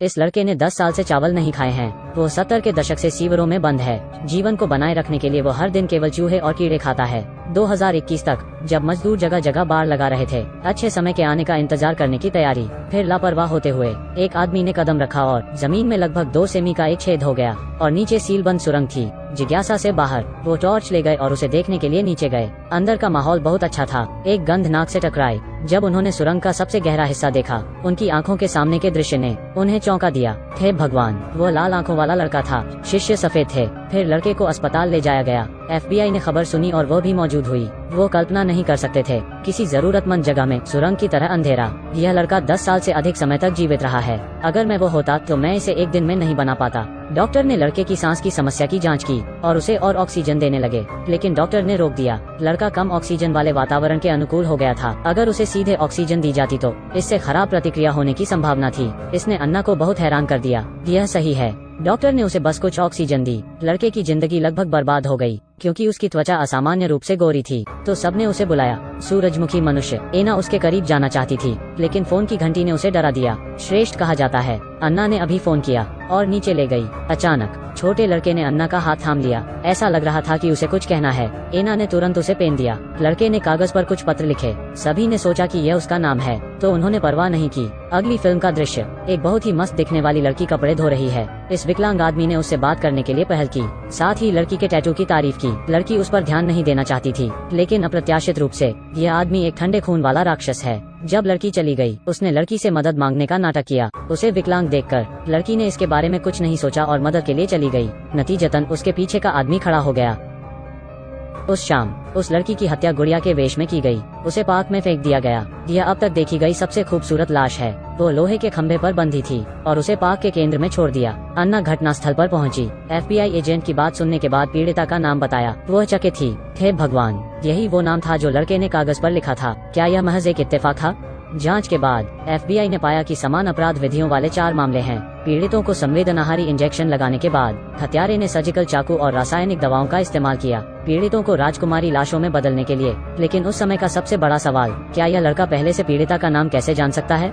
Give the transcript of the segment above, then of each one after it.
इस लड़के ने 10 साल से चावल नहीं खाए हैं। वो 70 के दशक से सीवरों में बंद है। जीवन को बनाए रखने के लिए वो हर दिन केवल चूहे और कीड़े खाता है। 2021 तक जब मजदूर जगह जगह बाढ़ लगा रहे थे, अच्छे समय के आने का इंतजार करने की तैयारी, फिर लापरवाह होते हुए एक आदमी ने कदम रखा और जमीन में लगभग 2 सेमी का एक छेद हो गया और नीचे सीलबंद सुरंग थी। जिज्ञासा से बाहर वो टॉर्च ले गए और उसे देखने के लिए नीचे गए। अंदर का माहौल बहुत अच्छा था। एक गंध नाक से टकराई। जब उन्होंने सुरंग का सबसे गहरा हिस्सा देखा, उनकी आंखों के सामने के दृश्य ने उन्हें चौंका दिया। हे भगवान, वो लाल आंखों वाला लड़का था। शिष्य सफेद थे। फिर लड़के को अस्पताल ले जाया गया। FBI ने खबर सुनी और वो भी मौजूद हुई। वो कल्पना नहीं कर सकते थे, किसी जरूरतमंद जगह में सुरंग की तरह अंधेरा। यह लड़का 10 साल से अधिक समय तक जीवित रहा है। अगर मैं वो होता तो मैं इसे एक दिन में नहीं बना पाता। डॉक्टर ने लड़के की सांस की समस्या की जांच की और उसे और ऑक्सीजन देने लगे, लेकिन डॉक्टर ने रोक दिया। लड़का कम ऑक्सीजन वाले वातावरण के अनुकूल हो गया था। अगर उसे सीधे ऑक्सीजन दी जाती तो इससे खराब प्रतिक्रिया होने की संभावना थी। इसने अन्ना को बहुत हैरान कर दिया। यह सही है। डॉक्टर ने उसे बस कुछ ऑक्सीजन दी। लड़के की जिंदगी लगभग बर्बाद हो गई क्योंकि उसकी त्वचा असामान्य रूप से गोरी थी। तो सबने उसे बुलाया। सूरजमुखी मनुष्य। एना उसके करीब जाना चाहती थी, लेकिन फोन की घंटी ने उसे डरा दिया। श्रेष्ठ कहा जाता है। अन्ना ने अभी फोन किया और नीचे ले गई। अचानक छोटे लड़के ने अन्ना का हाथ थाम लिया। ऐसा लग रहा था कि उसे कुछ कहना है। एना ने तुरंत उसे पेन दिया। लड़के ने कागज पर कुछ पत्र लिखे। सभी ने सोचा कि यह उसका नाम है, तो उन्होंने परवाह नहीं की। अगली फिल्म का दृश्य, एक बहुत ही मस्त दिखने वाली लड़की कपड़े धो रही है। इस विकलांग आदमी ने उससे बात करने के लिए पहल की, साथ ही लड़की के टैटू की तारीफ की। लड़की उस पर ध्यान नहीं देना चाहती थी, लेकिन अप्रत्याशित रूप से यह आदमी एक ठंडे खून वाला राक्षस है। जब लड़की चली गई, उसने लड़की से मदद मांगने का नाटक किया। उसे विकलांग देखकर लड़की ने इसके बारे में कुछ नहीं सोचा और मदद के लिए चली गई। नतीजतन उसके पीछे का आदमी खड़ा हो गया। उस शाम उस लड़की की हत्या गुड़िया के वेश में की गई। उसे पार्क में फेंक दिया गया। यह अब तक देखी गई सबसे खूबसूरत लाश है। वो लोहे के खंभे पर बंधी थी और उसे पार्क के केंद्र में छोड़ दिया। अन्ना घटनास्थल पर पहुंची। FBI एजेंट की बात सुनने के बाद पीड़िता का नाम बताया। वह चकित थी। हे भगवान, यही वो नाम था जो लड़के ने कागज पर लिखा था। क्या यह महज एक इत्तेफाक था? जांच के बाद FBI ने पाया कि समान अपराध विधियों वाले 4 मामले हैं। पीड़ितों को संवेदनाहारी इंजेक्शन लगाने के बाद हत्यारे ने सर्जिकल चाकू और रासायनिक दवाओं का इस्तेमाल किया पीड़ितों को राजकुमारी लाशों में बदलने के लिए। लेकिन उस समय का सबसे बड़ा सवाल, क्या यह लड़का पहले से पीड़िता का नाम कैसे जान सकता है?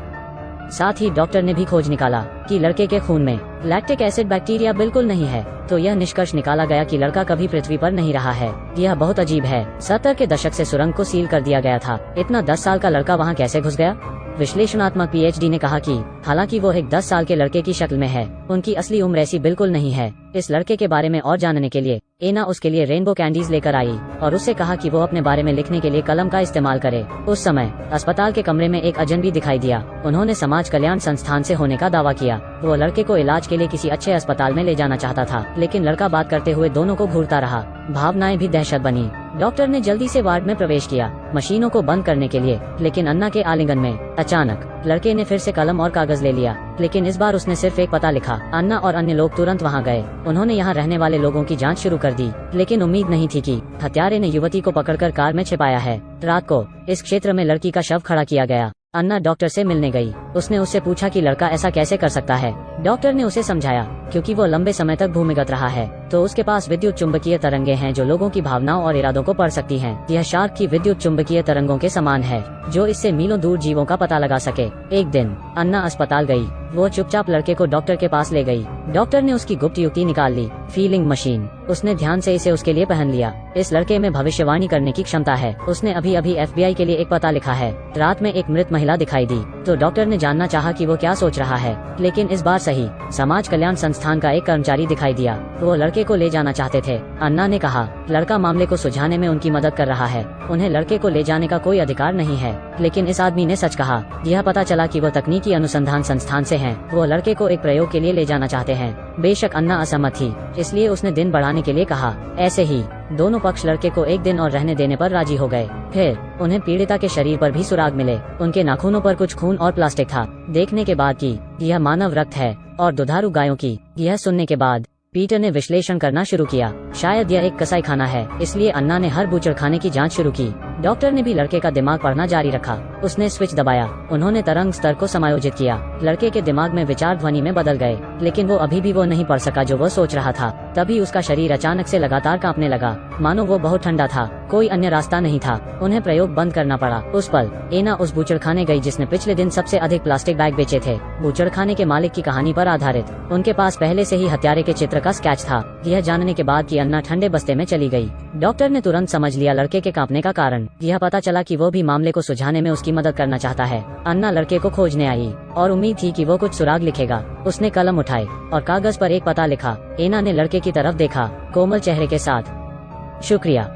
साथ ही डॉक्टर ने भी खोज निकाला कि लड़के के खून में लैक्टिक एसिड बैक्टीरिया बिल्कुल नहीं है। तो यह निष्कर्ष निकाला गया कि लड़का कभी पृथ्वी पर नहीं रहा है। यह बहुत अजीब है। 70 के दशक से सुरंग को सील कर दिया गया था। इतना 10 साल का लड़का वहां कैसे घुस गया? विश्लेषणात्मक PhD ने कहा कि हालांकि वो एक 10 साल के लड़के की शक्ल में है, उनकी असली उम्र ऐसी बिल्कुल नहीं है। इस लड़के के बारे में और जानने के लिए एना उसके लिए रेनबो कैंडीज लेकर आई और उससे कहा कि वो अपने बारे में लिखने के लिए कलम का इस्तेमाल करे। उस समय अस्पताल के कमरे में एक अजनबी दिखाई दिया। उन्होंने समाज कल्याण संस्थान से होने का दावा किया। वो लड़के को इलाज के लिए किसी अच्छे अस्पताल में ले जाना चाहता था, लेकिन लड़का बात करते हुए दोनों को घूरता रहा। भावनाएं भी दहशत बनी। डॉक्टर ने जल्दी से वार्ड में प्रवेश किया मशीनों को बंद करने के लिए, लेकिन अन्ना के आलिंगन में अचानक लड़के ने फिर से कलम और कागज ले लिया, लेकिन इस बार उसने सिर्फ एक पता लिखा। अन्ना और अन्य लोग तुरंत वहां गए। उन्होंने यहाँ रहने वाले लोगों की जांच शुरू कर दी, लेकिन उम्मीद नहीं थी कि हत्यारे ने युवती को पकड़कर कार में छिपाया है। रात को इस क्षेत्र में लड़की का शव खड़ा किया गया। अन्ना डॉक्टर से मिलने गई। उसने उससे पूछा कि लड़का ऐसा कैसे कर सकता है। डॉक्टर ने उसे समझाया क्योंकि वो लंबे समय तक भूमिगत रहा है, तो उसके पास विद्युत चुंबकीय तरंगे हैं जो लोगों की भावनाओं और इरादों को पढ़ सकती हैं। यह शार्क की विद्युत चुंबकीय तरंगों के समान है, जो इससे मीलों दूर जीवों का पता लगा सके। एक दिन अन्ना अस्पताल गई। वो चुपचाप लड़के को डॉक्टर के पास ले गई। डॉक्टर ने उसकी गुप्त युक्ति निकाल ली, फीलिंग मशीन। उसने ध्यान से इसे उसके लिए पहन लिया। इस लड़के में भविष्यवाणी करने की क्षमता है। उसने अभी अभी FBI के लिए एक पता लिखा है। रात में एक मृत महिला दिखाई दी, तो डॉक्टर ने जानना चाहा कि वो क्या सोच रहा है, लेकिन इस बार सही समाज कल्याण संस्थान का एक कर्मचारी दिखाई दिया। वो लड़के को ले जाना चाहते थे। अन्ना ने कहा, लड़का मामले को सुलझाने में उनकी मदद कर रहा है। उन्हें लड़के को ले जाने का कोई अधिकार नहीं है। लेकिन इस आदमी ने सच कहा। यह पता चला कि वो तकनीकी अनुसंधान संस्थान से हैं। वो लड़के को एक प्रयोग के लिए ले जाना चाहते हैं। बेशक अन्ना असहमत थी, इसलिए उसने दिन बढ़ाने के लिए कहा। ऐसे ही दोनों पक्ष लड़के को एक दिन और रहने देने पर राजी हो गए। फिर उन्हें पीड़िता के शरीर पर भी सुराग मिले। उनके नाखूनों पर कुछ खून और प्लास्टिक था। देखने के बाद कि यह मानव रक्त है और दुधारू गायों की। यह सुनने के बाद पीटर ने विश्लेषण करना शुरू किया। शायद यह एक कसाई खाना है, इसलिए अन्ना ने हर बूचड़ खाने की जांच शुरू की। डॉक्टर ने भी लड़के का दिमाग पढ़ना जारी रखा। उसने स्विच दबाया। उन्होंने तरंग स्तर को समायोजित किया। लड़के के दिमाग में विचार ध्वनि में बदल गए, लेकिन वो अभी भी वो नहीं पढ़ सका जो वो सोच रहा था। तभी उसका शरीर अचानक से लगातार कांपने लगा, मानो वो बहुत ठंडा था। कोई अन्य रास्ता नहीं था। उन्हें प्रयोग बंद करना पड़ा। उस पल एना उस बूचड़खाने गई जिसने पिछले दिन सबसे अधिक प्लास्टिक बैग बेचे थे। बूचड़खाने के मालिक की कहानी पर आधारित। उनके पास पहले से ही हत्यारे के चित्र का स्केच था। यह जानने के बाद कि अन्ना ठंडे बस्ते में चली गई, डॉक्टर ने तुरंत समझ लिया लड़के के कांपने का कारण। यह पता चला कि वो भी मामले को सुलझाने में उसकी मदद करना चाहता है। अन्ना लड़के को खोजने आई और उम्मीद थी कि वो कुछ सुराग लिखेगा। उसने कलम उठाए और कागज पर एक पता लिखा। एना ने लड़के की तरफ देखा, कोमल चेहरे के साथ। शुक्रिया।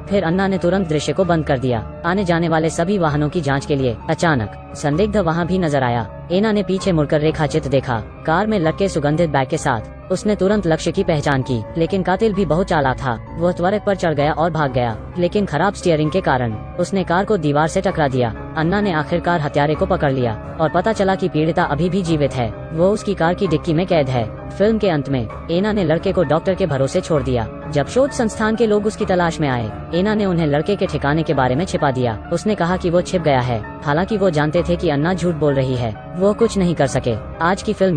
फिर अन्ना ने तुरंत दृश्य को बंद कर दिया। आने जाने वाले सभी वाहनों की जांच के लिए। अचानक संदिग्ध वहां भी नजर आया। एना ने पीछे मुड़कर रेखाचित्र देखा, कार में लटके सुगंधित बैग के साथ। उसने तुरंत लक्ष्य की पहचान की, लेकिन कातिल भी बहुत चालाक था। वह त्वरित पर चढ़ गया और भाग गया, लेकिन खराब स्टीयरिंग के कारण उसने कार को दीवार से टकरा दिया। अन्ना ने आखिरकार हत्यारे को पकड़ लिया और पता चला कि पीड़िता अभी भी जीवित है। वो उसकी कार की डिक्की में कैद है। फिल्म के अंत में एना ने लड़के को डॉक्टर के भरोसे छोड़ दिया। जब शोध संस्थान के लोग उसकी तलाश में आए, एना ने उन्हें लड़के के ठिकाने के बारे में छिपा दिया। उसने कहा कि वो छिप गया है, हालांकि वो जानते थे कि अन्ना झूठ बोल रही है। वो कुछ नहीं कर सके। आज की फिल्म